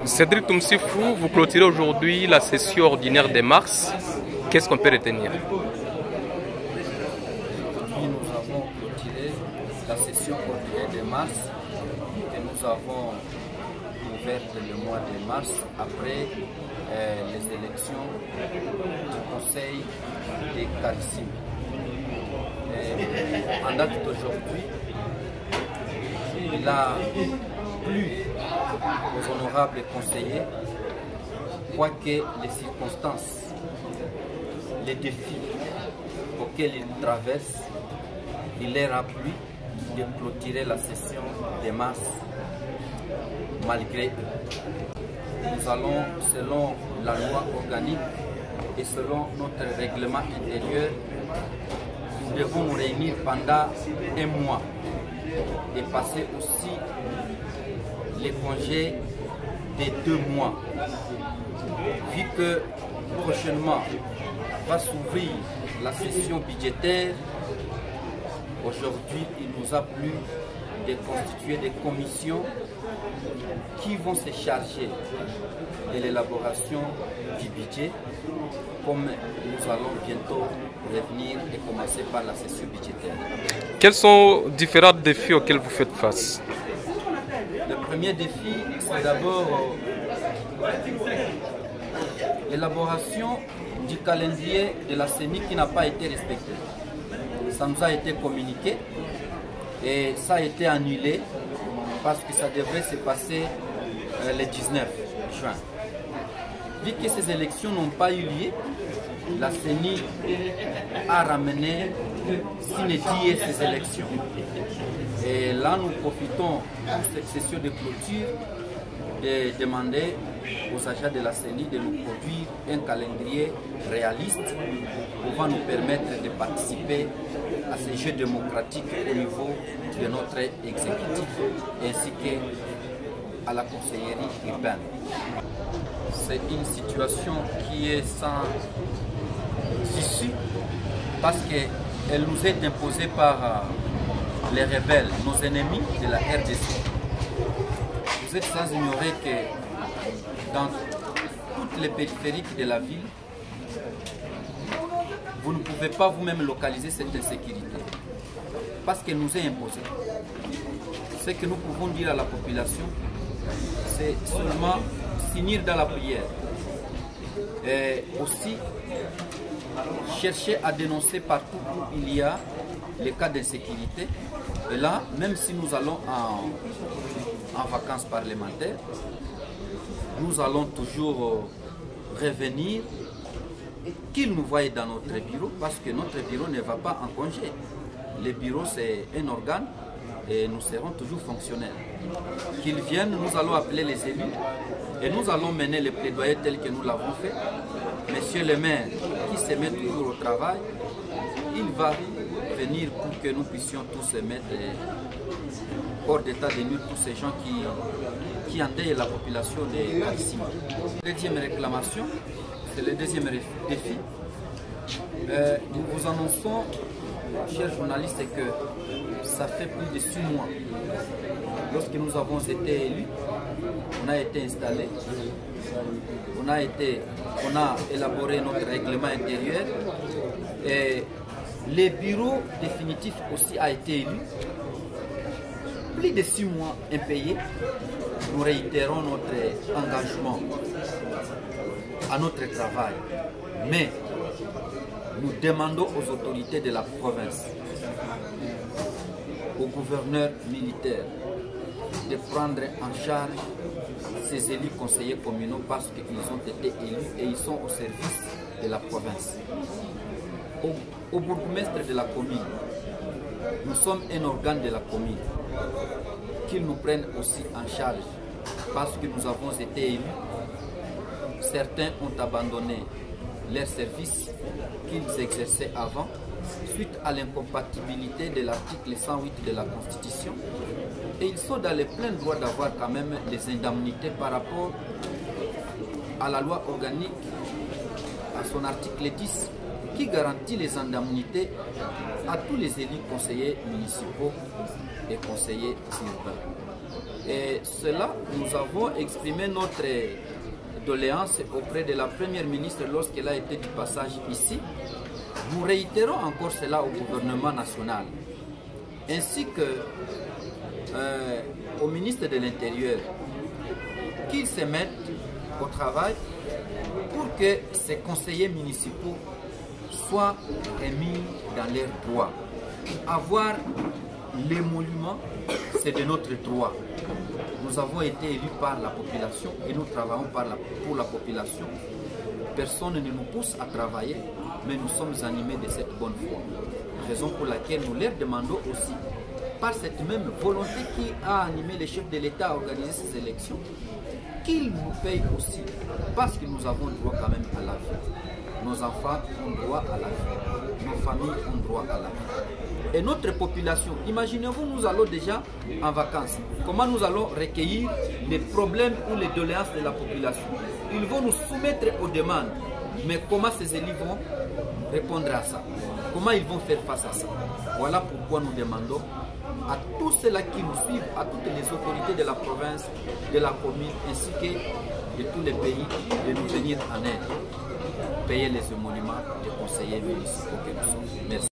Cédric Toumsifou, vous clôturez aujourd'hui la session ordinaire de mars. Qu'est-ce qu'on peut retenir? Aujourd'hui, nous avons clôturé la session ordinaire de mars que nous avons ouverte le mois de mars après les élections du Conseil des Karissim. En date d'aujourd'hui, il a plu aux honorables conseillers, quoique les circonstances, les défis auxquels ils traversent, il leur a plu de clôturer la session de mars malgré eux. Nous allons, selon la loi organique et selon notre règlement intérieur, nous devons nous réunir pendant un mois et passer aussi les congés des 2 mois. Vu que prochainement va s'ouvrir la session budgétaire, aujourd'hui il nous a plu de constituer des commissions qui vont se charger de l'élaboration du budget, comme nous allons bientôt revenir et commencer par la session budgétaire. Quels sont différents défis auxquels vous faites face? Le premier défi, c'est d'abord l'élaboration du calendrier de la CENI qui n'a pas été respecté. Ça nous a été communiqué et ça a été annulé parce que ça devrait se passer le 19 juin. Vu que ces élections n'ont pas eu lieu, la CENI a ramené s'inédier ces élections. Et là, nous profitons de cette session de clôture de demander aux agents de la CENI de nous produire un calendrier réaliste pouvant nous permettre de participer à ces jeux démocratiques au niveau de notre exécutif ainsi qu'à la conseillerie urbaine. C'est une situation qui est sans issue parce qu'elle nous est imposée par les rebelles, nos ennemis de la RDC. Vous êtes sans ignorer que dans toutes les périphériques de la ville, vous ne pouvez pas vous-même localiser cette insécurité parce qu'elle nous est imposée. Ce que nous pouvons dire à la population, c'est seulement s'unir dans la prière et aussi chercher à dénoncer partout où il y a les cas d'insécurité. Et là, même si nous allons en vacances parlementaires, nous allons toujours revenir et qu'ils nous voient dans notre bureau parce que notre bureau ne va pas en congé. Le bureau, c'est un organe et nous serons toujours fonctionnels. Qu'ils viennent, nous allons appeler les élus et nous allons mener les plaidoyers tels que nous l'avons fait. Monsieur le maire, qui se met toujours au travail, il va venir pour que nous puissions tous se mettre hors d'état de nuire tous ces gens qui endeuillent la population de Karissim. Deuxième réclamation, c'est le deuxième défi. Nous vous annonçons, chers journalistes, que ça fait plus de 6 mois. Lorsque nous avons été élus, on a été installés, on a élaboré notre règlement intérieur et le bureau définitif aussi a été élu. Plus de 6 mois impayés, nous réitérons notre engagement à notre travail. Mais nous demandons aux autorités de la province, aux gouverneurs militaires, de prendre en charge ces élus conseillers communaux parce qu'ils ont été élus et ils sont au service de la province. Au bourgmestre de la commune, nous sommes un organe de la commune, qu'ils nous prennent aussi en charge parce que nous avons été élus. Certains ont abandonné leur service qu'ils exerçaient avant suite à l'incompatibilité de l'article 108 de la Constitution et ils sont dans le plein droit d'avoir quand même des indemnités par rapport à la loi organique, à son article 10 qui garantit les indemnités à tous les élus conseillers municipaux et conseillers urbains. Et cela, nous avons exprimé notre doléance auprès de la première ministre lorsqu'elle a été du passage ici. Nous réitérons encore cela au gouvernement national, ainsi que au ministre de l'Intérieur, qu'ils se mettent au travail pour que ces conseillers municipaux soient remis dans leurs droits. Avoir l'émolument, c'est de notre droit. Nous avons été élus par la population et nous travaillons pour la population. Personne ne nous pousse à travailler, mais nous sommes animés de cette bonne foi. Raison pour laquelle nous leur demandons aussi, par cette même volonté qui a animé les chefs de l'État à organiser ces élections, qu'ils nous payent aussi, parce que nous avons droit quand même à la vie. Nos enfants ont droit à la vie. Nos familles ont droit à la vie. Et notre population, imaginez-vous, nous allons déjà en vacances. Comment nous allons recueillir les problèmes ou les doléances de la population? Ils vont nous soumettre aux demandes. Mais comment ces élus vont répondre à ça? Comment ils vont faire face à ça? Voilà pourquoi nous demandons à tous ceux-là qui nous suivent, à toutes les autorités de la province, de la commune, ainsi que de tous les pays, de nous venir en aide. Payer les émoluments des conseillers municipaux que nous sommes. Merci.